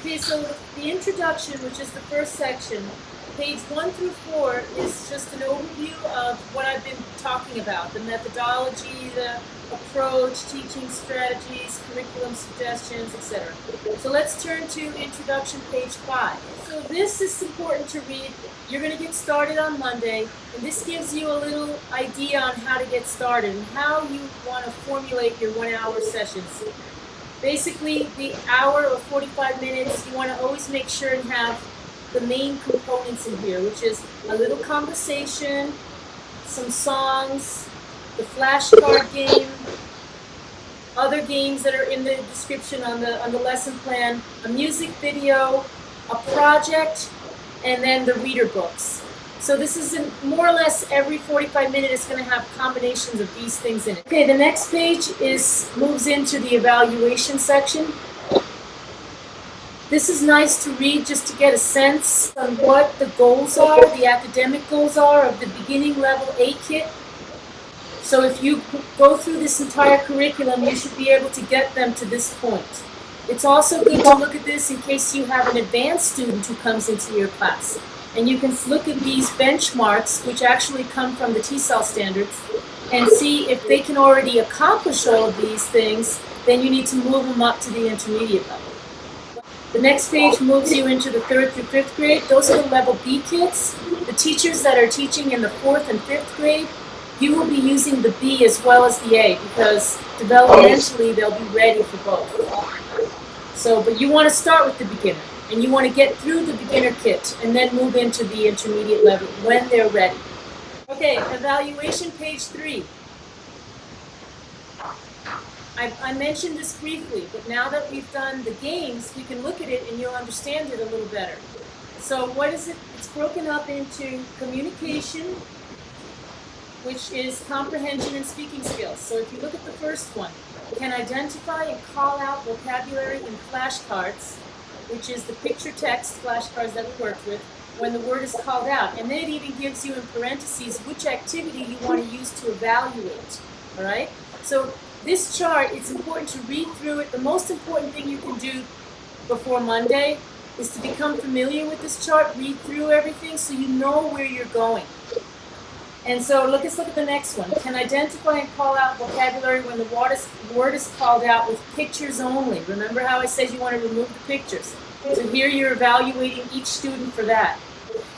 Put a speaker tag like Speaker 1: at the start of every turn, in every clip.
Speaker 1: Okay, so the introduction, which is the first section, page 1 through 4 is just an overview of what I've been talking about, the methodology, the approach, teaching strategies, curriculum suggestions, etc. So let's turn to introduction, page 5. So this is important to read. You're going to get started on Monday, and this gives you a little idea on how to get started and how you want to formulate your 1-hour sessions. Basically, the hour or 45 minutes, you want to always make sure and have the main components in here, which is a little conversation, some songs, the flashcard game, other games that are in the description on the lesson plan, a music video, a project, and then the reader books. So this is more or less every 45 minutes is going to have combinations of these things in it. Okay, the next page moves into the evaluation section. This is nice to read just to get a sense on what the goals are, the academic goals are of the beginning level A kit. So if you go through this entire curriculum, you should be able to get them to this point. It's also good to look at this in case you have an advanced student who comes into your class. And you can look at these benchmarks, which actually come from the TESOL standards, and see if they can already accomplish all of these things, then you need to move them up to the intermediate level. The next page moves you into the 3rd through 5th grade. Those are the level B kits. The teachers that are teaching in the 4th and 5th grade, you will be using the B as well as the A, because developmentally they'll be ready for both. So, but you want to start with the beginner. And you want to get through the beginner kit and then move into the intermediate level when they're ready. Okay, evaluation, page 3. I mentioned this briefly, but now that we've done the games, we can look at it and you'll understand it a little better. So what is it? It's broken up into communication, which is comprehension and speaking skills. So if you look at the first one, you can identify and call out vocabulary in flashcards, which is the picture text flashcards that we worked with, when the word is called out. And then it even gives you in parentheses which activity you want to use to evaluate. All right? So this chart, it's important to read through it. The most important thing you can do before Monday is to become familiar with this chart, read through everything so you know where you're going. And so let's look at the next one. Can identify and call out vocabulary when the word is called out with pictures only. Remember how I said you want to remove the pictures. So here you're evaluating each student for that.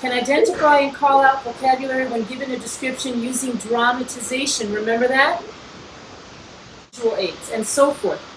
Speaker 1: Can identify and call out vocabulary when given a description using dramatization. Remember that? Visual aids and so forth.